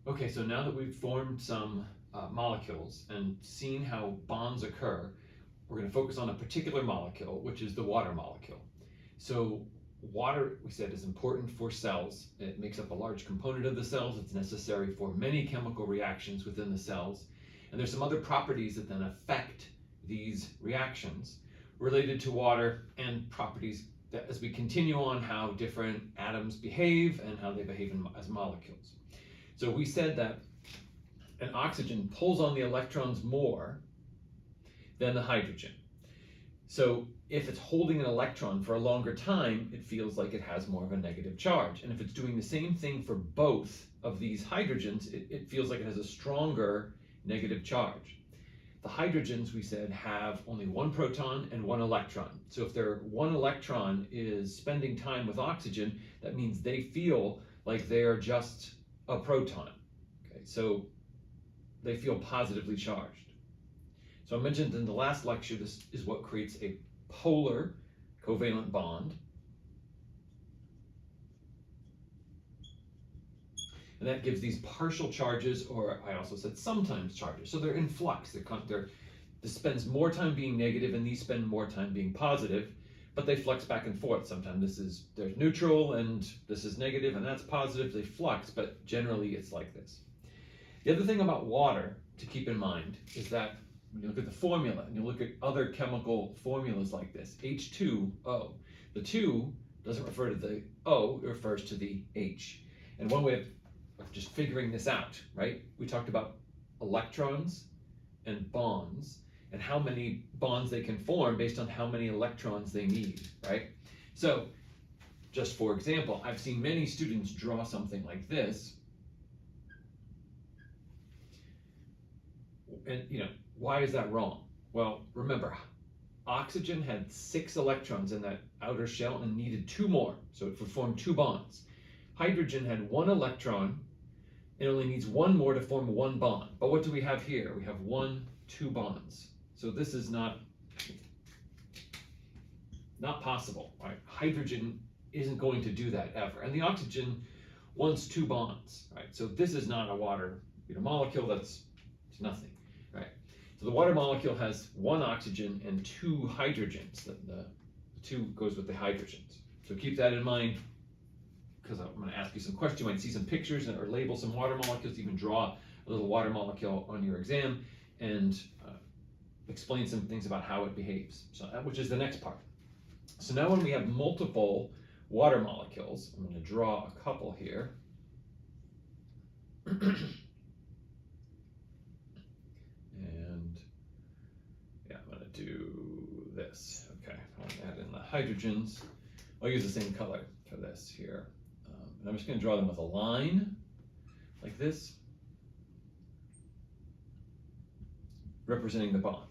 Okay, so now that we've formed some molecules and seen how bonds occur, we're going to focus on a particular molecule, which is the water molecule. So water, we said, is important for cells. It makes up a large component of the cells. It's necessary for many chemical reactions within the cells. And there's some other properties that then affect these reactions related to water, and properties that, as we continue on, how different atoms behave and how they behave as molecules. So we said that an oxygen pulls on the electrons more than the hydrogen. So if it's holding an electron for a longer time, it feels like it has more of a negative charge. And if it's doing the same thing for both of these hydrogens, it feels like it has a stronger negative charge. The hydrogens, we said, have only one proton and one electron. So if their one electron is spending time with oxygen, that means they feel like they are just a proton. Okay, so they feel positively charged. So I mentioned in the last lecture, this is what creates a polar covalent bond. And that gives these partial charges, or I also said sometimes charges. So they're in flux. This spends more time being negative, and these spend more time being positive, but they flux back and forth. Sometimes there's neutral, and this is negative, and that's positive. They flux, but generally it's like this. The other thing about water to keep in mind is that when you look at the formula, and you look at other chemical formulas like this, H2O, the 2 doesn't refer to the O, it refers to the H. And one way of just figuring this out, right? We talked about electrons and bonds and how many bonds they can form based on how many electrons they need, right? So just for example, I've seen many students draw something like this. And why is that wrong? Well, remember, oxygen had 6 electrons in that outer shell and needed 2 more, so it would form 2 bonds. Hydrogen had 1 electron. It only needs 1 more to form 1 bond. But what do we have here? We have 1, 2 bonds. So this is not possible, right? Hydrogen isn't going to do that ever. And the oxygen wants 2 bonds, right? So this is not a water molecule. It's nothing, right? So the water molecule has 1 oxygen and 2 hydrogens. The 2 goes with the hydrogens. So keep that in mind, because I'm going to ask you some questions. You might see some pictures or label some water molecules, even draw a little water molecule on your exam, and explain some things about how it behaves, so which is the next part. So now when we have multiple water molecules, I'm going to draw a couple here. And yeah, I'm going to do this. Okay, I'll add in the hydrogens. I'll use the same color for this here. And I'm just going to draw them with a line like this, representing the bond.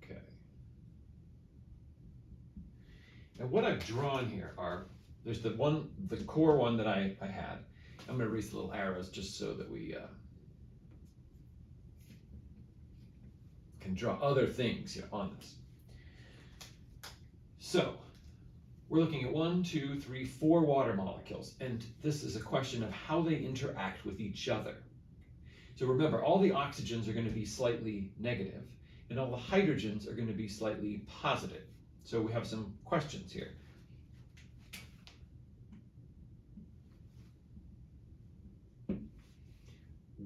Okay. Now what I've drawn here there's the core one that I had. I'm going to erase the little arrows just so that we can draw other things here on this. So we're looking at 1, 2, 3, 4 water molecules, and this is a question of how they interact with each other. So remember, all the oxygens are going to be slightly negative, and all the hydrogens are going to be slightly positive. So we have some questions here.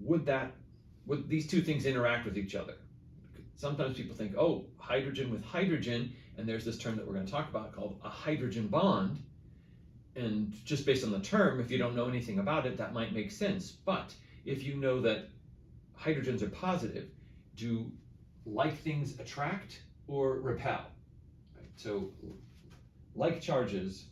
Would these two things interact with each other? Sometimes people think, oh, hydrogen with hydrogen, and there's this term that we're going to talk about called a hydrogen bond. And just based on the term, if you don't know anything about it, that might make sense. But if you know that hydrogens are positive, do like things attract or repel? Right? So like charges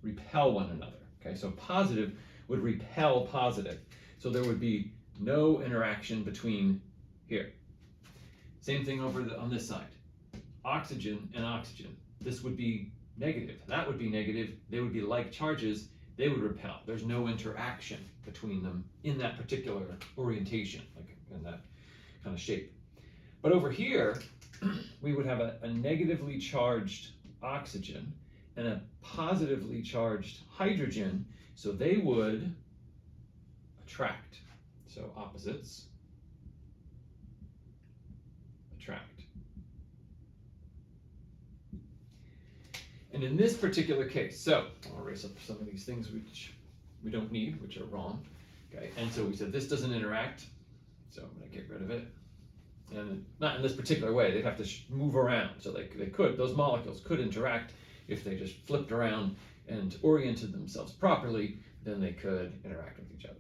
repel one another. Okay, so positive would repel positive. So there would be no interaction between here. Same thing over on this side. Oxygen and oxygen. This would be negative. That would be negative. They would be like charges. They would repel. There's no interaction between them in that particular orientation, like in that kind of shape. But over here, we would have a negatively charged oxygen and a positively charged hydrogen, so they would attract. So opposites attract. And in this particular case, so I'll erase up some of these things which we don't need, which are wrong. Okay, and so we said this doesn't interact, so I'm going to get rid of it. And not in this particular way, they'd have to move around. So they could, those molecules could interact if they just flipped around and oriented themselves properly, then they could interact with each other.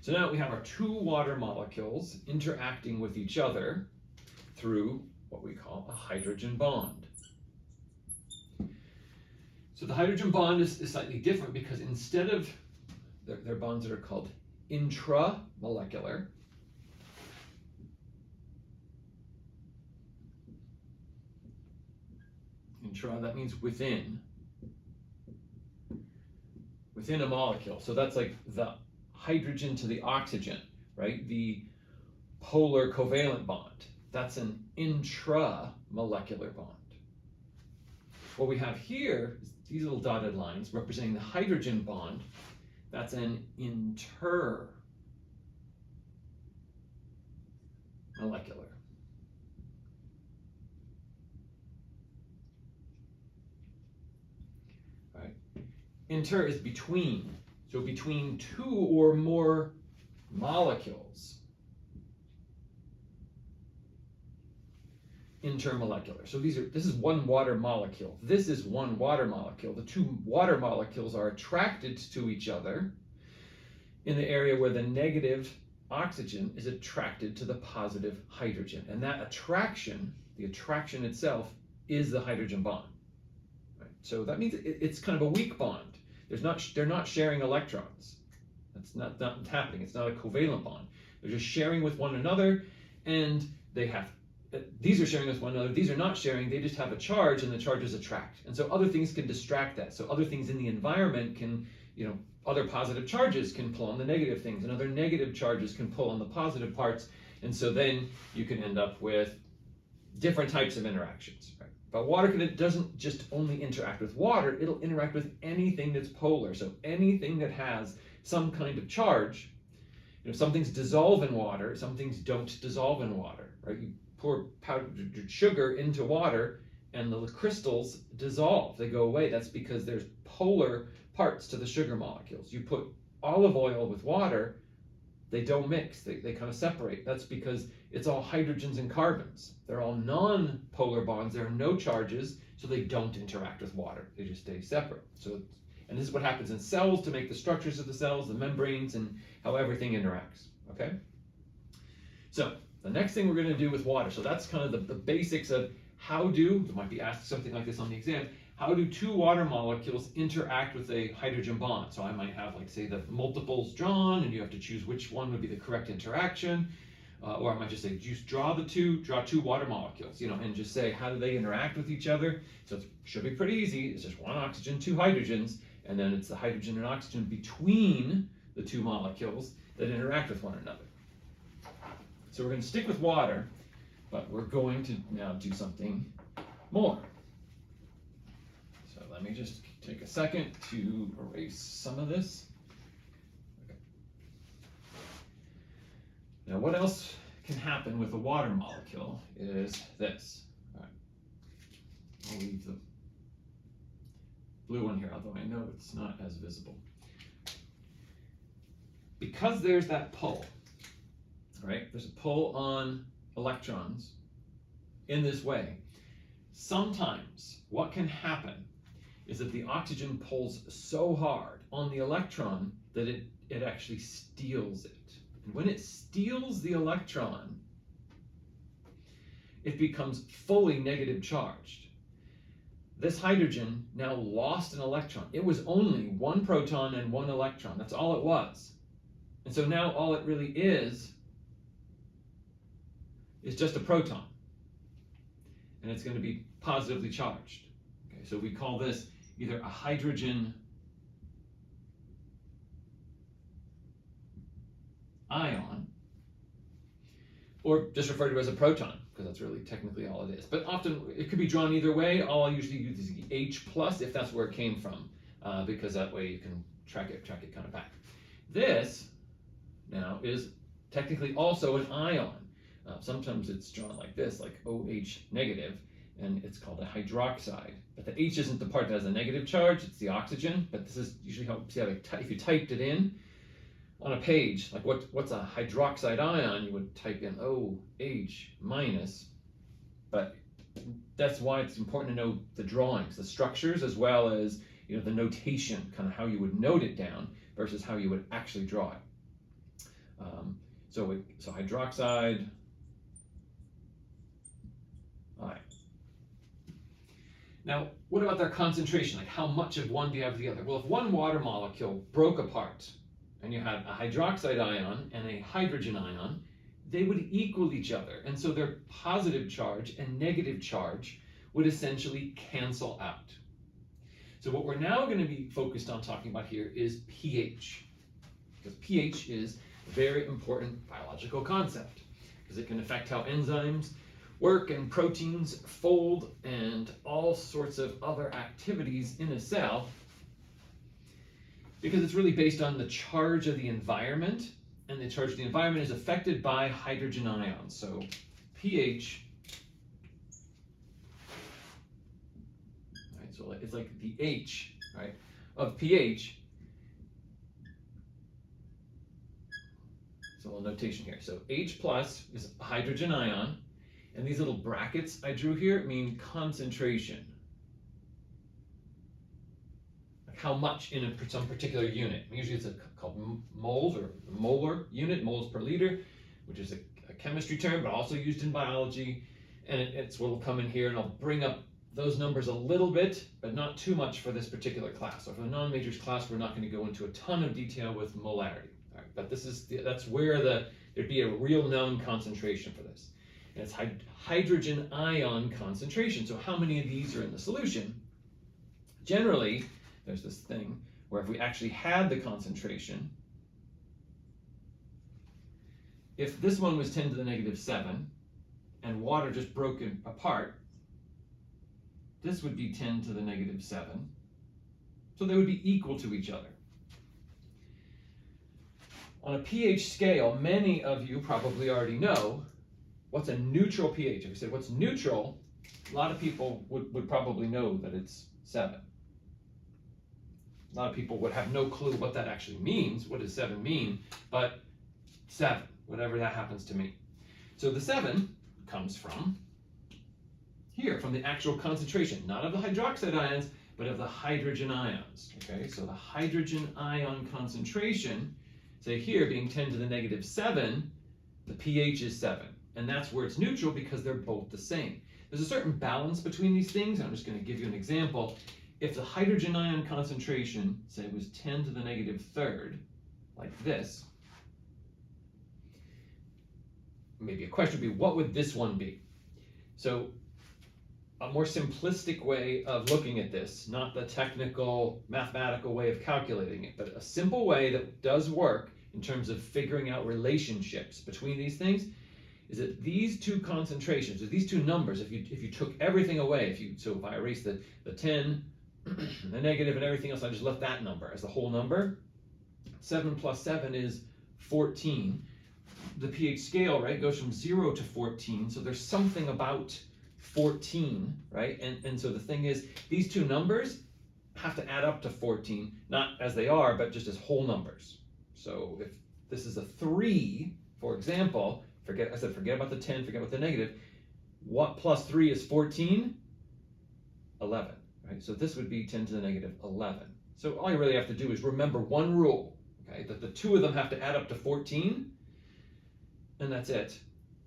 So now we have our two water molecules interacting with each other through what we call a hydrogen bond. So the hydrogen bond is slightly different because instead of, they're bonds that are called intramolecular. Intra, that means within a molecule. So that's like the hydrogen to the oxygen, right? The polar covalent bond. That's an intramolecular bond. What we have here is these little dotted lines representing the hydrogen bond. That's an intermolecular. Right? Inter is between. So between two or more molecules. Intermolecular. So this is one water molecule. This is one water molecule. The two water molecules are attracted to each other in the area where the negative oxygen is attracted to the positive hydrogen. And that attraction, the attraction itself, is the hydrogen bond. Right? So that means it's kind of a weak bond. They're not sharing electrons. That's not happening. It's not a covalent bond. They're just sharing with one another, and these are sharing with one another. These are not sharing. They just have a charge, and the charges attract. And so other things can distract that. So other things in the environment can, other positive charges can pull on the negative things, and other negative charges can pull on the positive parts. And so then you can end up with different types of interactions. Right? But water doesn't just only interact with water. It'll interact with anything that's polar. So anything that has some kind of charge. Some things dissolve in water. Some things don't dissolve in water. Right? You pour powdered sugar into water and the crystals dissolve, they go away. That's because there's polar parts to the sugar molecules. You put olive oil with water, they don't mix, they kind of separate. That's because it's all hydrogens and carbons. They're all non-polar bonds, there are no charges, so they don't interact with water, they just stay separate. And this is what happens in cells to make the structures of the cells, the membranes, and how everything interacts, okay? So, the next thing we're going to do with water, so that's kind of the basics of you might be asked something like this on the exam, how do two water molecules interact with a hydrogen bond? So I might have, like, say, the multiples drawn, and you have to choose which one would be the correct interaction, or I might just say, just draw two water molecules, and just say, how do they interact with each other? So it should be pretty easy. It's just one oxygen, two hydrogens, and then it's the hydrogen and oxygen between the two molecules that interact with one another. So we're going to stick with water, but we're going to now do something more. So let me just take a second to erase some of this. Okay. Now what else can happen with a water molecule is this. All right. I'll leave the blue one here, although I know it's not as visible. Because there's that pull, right? There's a pull on electrons in this way. Sometimes what can happen is that the oxygen pulls so hard on the electron that it actually steals it. And when it steals the electron, it becomes fully negative charged. This hydrogen now lost an electron. It was only one proton and one electron. That's all it was. And so now all it really is just a proton. And it's going to be positively charged. Okay, so we call this either a hydrogen ion, or just refer to it as a proton, because that's really technically all it is. But often it could be drawn either way. All I usually use is the H plus if that's where it came from, because that way you can track it kind of back. This now is technically also an ion. Sometimes it's drawn like this, like OH negative, and it's called a hydroxide. But the H isn't the part that has a negative charge, it's the oxygen. But this is usually how, see how if you typed it in on a page, like what's a hydroxide ion, you would type in OH minus. But that's why it's important to know the drawings, the structures, as well as the notation, kind of how you would note it down versus how you would actually draw it. So hydroxide ion. Now, what about their concentration? Like how much of one do you have of the other? Well, if one water molecule broke apart and you had a hydroxide ion and a hydrogen ion, they would equal each other. And so their positive charge and negative charge would essentially cancel out. So what we're now going to be focused on talking about here is pH. Because pH is a very important biological concept, because it can affect how enzymes work and proteins fold and all sorts of other activities in a cell, because it's really based on the charge of the environment, and the charge of the environment is affected by hydrogen ions. So pH, right, so it's like the H, right, of pH. So a little notation here. So H plus is a hydrogen ion, and these little brackets I drew here mean concentration. Like how much in some particular unit. Usually it's called moles or molar unit, moles per liter, which is a chemistry term, but also used in biology. And it's what will come in here, and I'll bring up those numbers a little bit, but not too much for this particular class. So for the non-majors class, we're not going to go into a ton of detail with molarity. All right, but that's where there'd be a real known concentration for this. And it's hydrogen ion concentration. So how many of these are in the solution? Generally, there's this thing where if we actually had the concentration, if this one was 10 to the negative 7 and water just broke it apart, this would be 10 to the negative 7. So they would be equal to each other. On a pH scale, many of you probably already know what's a neutral pH. If you said what's neutral, a lot of people would probably know that it's 7. A lot of people would have no clue what that actually means. What does 7 mean? But 7, whatever that happens to mean. So the 7 comes from here, from the actual concentration, not of the hydroxide ions, but of the hydrogen ions. Okay, so the hydrogen ion concentration, say here being 10 to the negative 7, the pH is 7. And that's where it's neutral, because they're both the same. There's a certain balance between these things. I'm just going to give you an example. If the hydrogen ion concentration, say, was 10 to the negative 3rd, like this, maybe a question would be, what would this one be? So a more simplistic way of looking at this, not the technical mathematical way of calculating it, but a simple way that does work in terms of figuring out relationships between these things, is that these two concentrations, or these two numbers, if you took everything away, if I erase the 10, the negative, and everything else, I just left that number as the whole number, 7 plus 7 is 14. The pH scale, right, goes from 0 to 14, so there's something about 14, right? And so the thing is, these two numbers have to add up to 14, not as they are, but just as whole numbers. So if this is a 3, for example, forget about the 10, forget about the negative. What plus 3 is 14? 11, right? So this would be 10 to the negative 11. So all you really have to do is remember one rule, okay? That the two of them have to add up to 14, and that's it.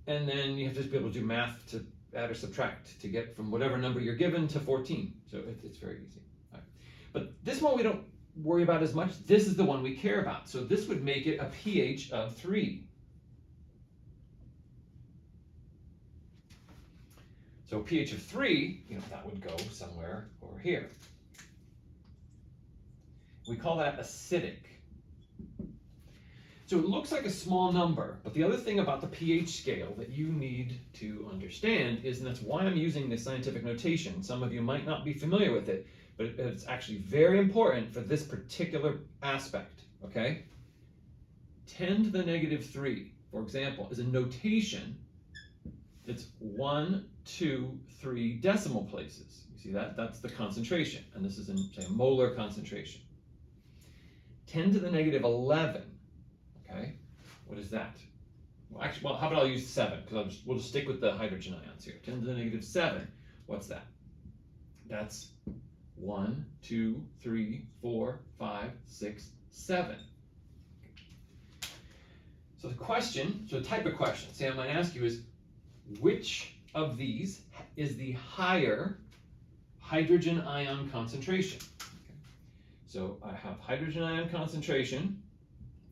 And then you have to just be able to do math to add or subtract to get from whatever number you're given to 14. So it's very easy. All right. But this one we don't worry about as much. This is the one we care about. So this would make it a pH of 3. So pH of 3, that would go somewhere over here. We call that acidic. So it looks like a small number, but the other thing about the pH scale that you need to understand is, and that's why I'm using this scientific notation, some of you might not be familiar with it, but it's actually very important for this particular aspect, okay? 10 to the negative 3, for example, is a notation. It's 1, 2, 3 decimal places. You see that? That's the concentration, and this is in, say, molar concentration. 10 to the negative 11, okay? What is that? Well, actually, well, how about I'll use 7, because we'll just stick with the hydrogen ions here. 10 to the negative 7, what's that? That's 1, 2, 3, 4, 5, 6, 7. So the question, so the type of question, say I might ask you is, which of these is the higher hydrogen ion concentration? Okay. So I have hydrogen ion concentration,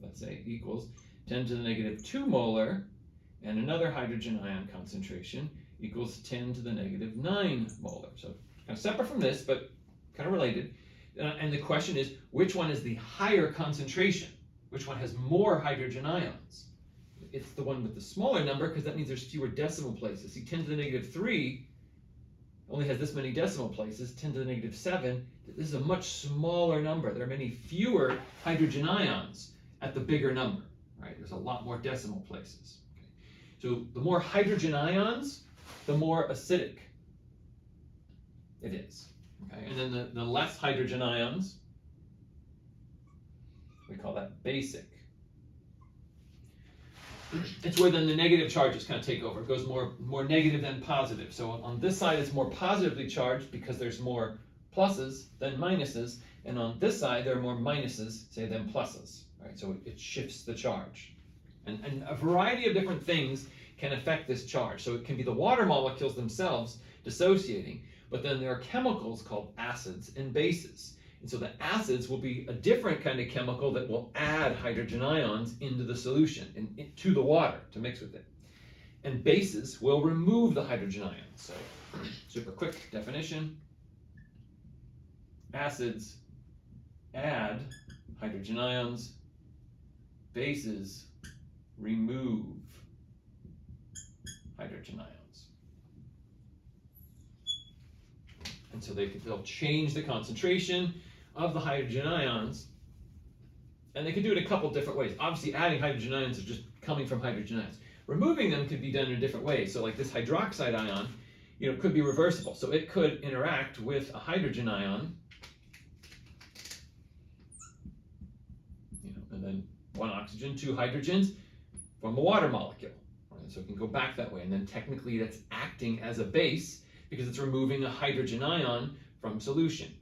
let's say equals 10 to the negative 2 molar, and another hydrogen ion concentration equals 10 to the negative 9 molar. So kind of separate from this, but kind of related. And the question is, which one is the higher concentration? Which one has more hydrogen ions? It's the one with the smaller number, because that means there's fewer decimal places. See, 10 to the negative 3 only has this many decimal places. 10 to the negative 7, this is a much smaller number. There are many fewer hydrogen ions at the bigger number, right? There's a lot more decimal places. Okay. So the more hydrogen ions, the more acidic it is. Okay. And then the less hydrogen ions, we call that basic. It's where then the negative charges kind of take over. It goes more negative than positive. So on this side, it's more positively charged because there's more pluses than minuses. And on this side, there are more minuses, say, than pluses. Right? So it shifts the charge. And a variety of different things can affect this charge. So it can be the water molecules themselves dissociating, but then there are chemicals called acids and bases. And so the acids will be a different kind of chemical that will add hydrogen ions into the solution, to the water to mix with it. And bases will remove the hydrogen ions. So super quick definition. Acids add hydrogen ions. Bases remove hydrogen ions. And so they'll change the concentration of the hydrogen ions, and they can do it a couple different ways. Obviously, adding hydrogen ions is just coming from hydrogen ions. Removing them could be done in a different way. So like this hydroxide ion, could be reversible. So it could interact with a hydrogen ion, and then 1 oxygen, 2 hydrogens from a water molecule. Right? So it can go back that way, and then technically that's acting as a base because it's removing a hydrogen ion from solution.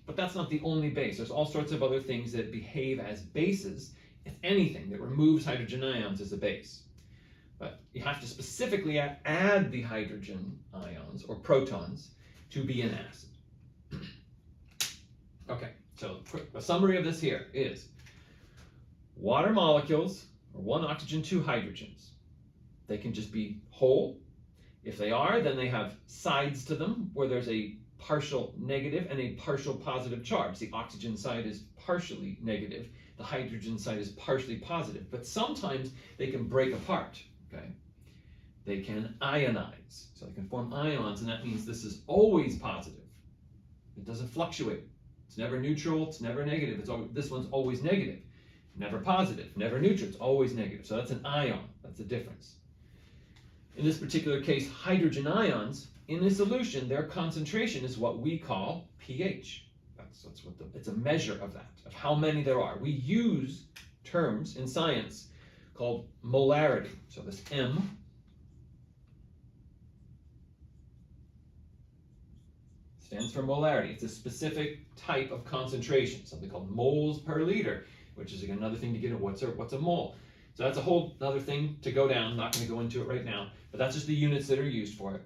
But that's not the only base. There's all sorts of other things that behave as bases, if anything, that removes hydrogen ions as a base. But you have to specifically add the hydrogen ions, or protons, to be an acid. Okay, so a summary of this here is water molecules are 1 oxygen, 2 hydrogens. They can just be whole. If they are, then they have sides to them where there's a partial negative and a partial positive charge. The oxygen side is partially negative. The hydrogen side is partially positive. But sometimes they can break apart. Okay? They can ionize. So they can form ions, and that means this is always positive. It doesn't fluctuate. It's never neutral. It's never negative. This one's always negative. Never positive. Never neutral. It's always negative. So that's an ion. That's the difference. In this particular case, hydrogen ions, in a solution, their concentration is what we call pH. That's what it's a measure of that, of how many there are. We use terms in science called molarity. So this M stands for molarity. It's a specific type of concentration, something called moles per liter, which is another thing to get at what's a mole. So that's a whole other thing to go down. I'm not going to go into it right now, but that's just the units that are used for it.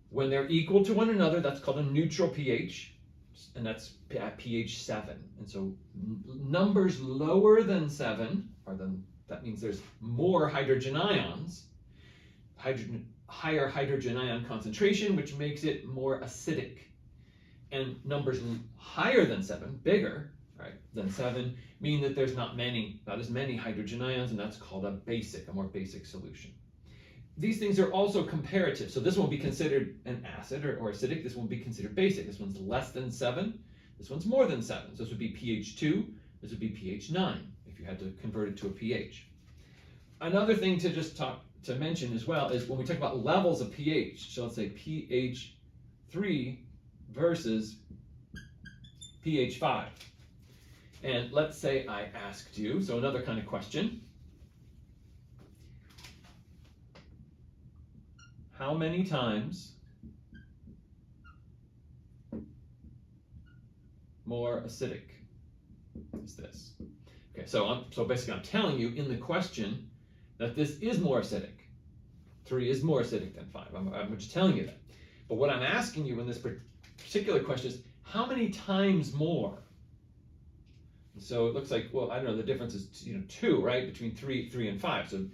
When they're equal to one another, that's called a neutral pH, and that's at pH 7. And so numbers lower than 7, that means there's more hydrogen ions, higher hydrogen ion concentration, which makes it more acidic. And numbers higher than 7, bigger, right, than 7, meaning that there's not as many hydrogen ions, and that's called a more basic solution. These things are also comparative. So this won't be considered an acid or acidic. This won't be considered basic. This one's less than 7. This one's more than 7. So this would be pH 2. This would be pH 9 if you had to convert it to a pH. Another thing to mention as well is when we talk about levels of pH. So let's say pH 3 versus pH 5. And let's say I asked you, so another kind of question. How many times more acidic is this? Okay, so basically I'm telling you in the question that this is more acidic. 3 is more acidic than 5. I'm just telling you that. But what I'm asking you in this particular question is how many times more? So it looks like, well, I don't know, the difference is 2, right, between 3 and 5. So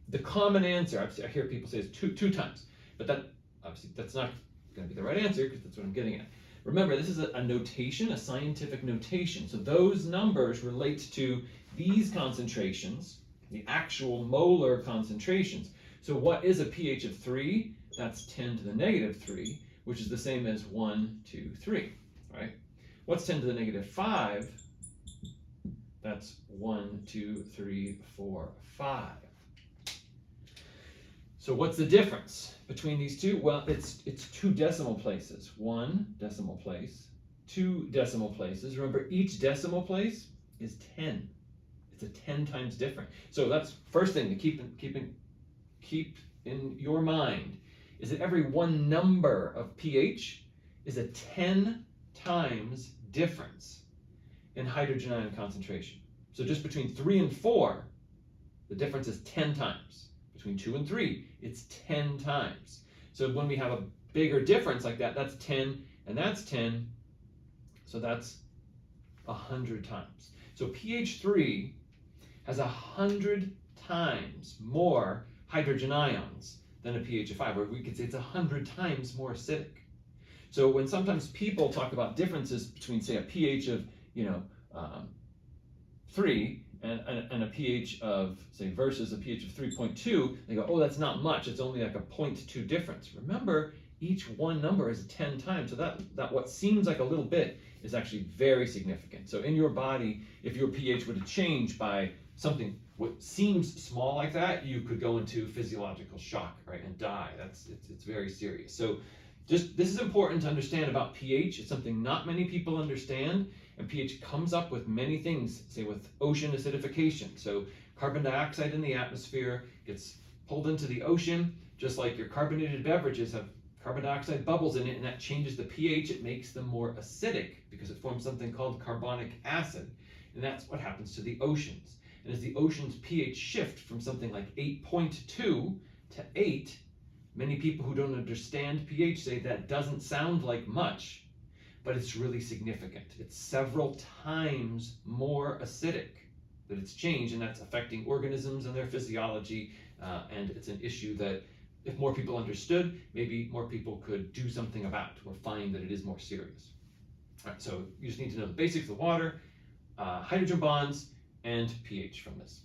the common answer, I hear people say, is two times. But obviously that's not going to be the right answer because that's what I'm getting at. Remember, this is a notation, a scientific notation. So those numbers relate to these concentrations, the actual molar concentrations. So what is a pH of 3? That's 10 to the negative 3, which is the same as 1, 2, 3, right? What's 10 to the negative 5? That's 1, 2, 3, 4, 5. So what's the difference between these two? Well, it's 2 decimal places. 1 decimal place, 2 decimal places. Remember, each decimal place is 10. It's a 10 times different. So that's first thing to keep in your mind is that every one number of pH is a 10 times difference in hydrogen ion concentration. So just between 3 and 4, the difference is 10 times. Between 2 and 3, it's 10 times. So when we have a bigger difference like that, that's 10 and that's 10. So that's 100 times. So pH 3 has 100 times more hydrogen ions than a pH of 5, or we could say it's 100 times more acidic. So when sometimes people talk about differences between, say, a pH of 3 and a pH of, say, versus a pH of 3.2, they go, oh, that's not much. It's only like a 0.2 difference. Remember, each one number is 10 times. So that what seems like a little bit is actually very significant. So in your body, if your pH were to change by something what seems small like that, you could go into physiological shock, right, and die. It's very serious. So this is important to understand about pH. It's something not many people understand. And pH comes up with many things, say with ocean acidification. So carbon dioxide in the atmosphere gets pulled into the ocean, just like your carbonated beverages have carbon dioxide bubbles in it, and that changes the pH. It makes them more acidic because it forms something called carbonic acid. And that's what happens to the oceans. And as the ocean's pH shift from something like 8.2 to 8, many people who don't understand pH say that doesn't sound like much, but it's really significant. It's several times more acidic that it's changed, and that's affecting organisms and their physiology, and it's an issue that if more people understood, maybe more people could do something about or find that it is more serious. All right, so you just need to know the basics of water, hydrogen bonds, and pH from this.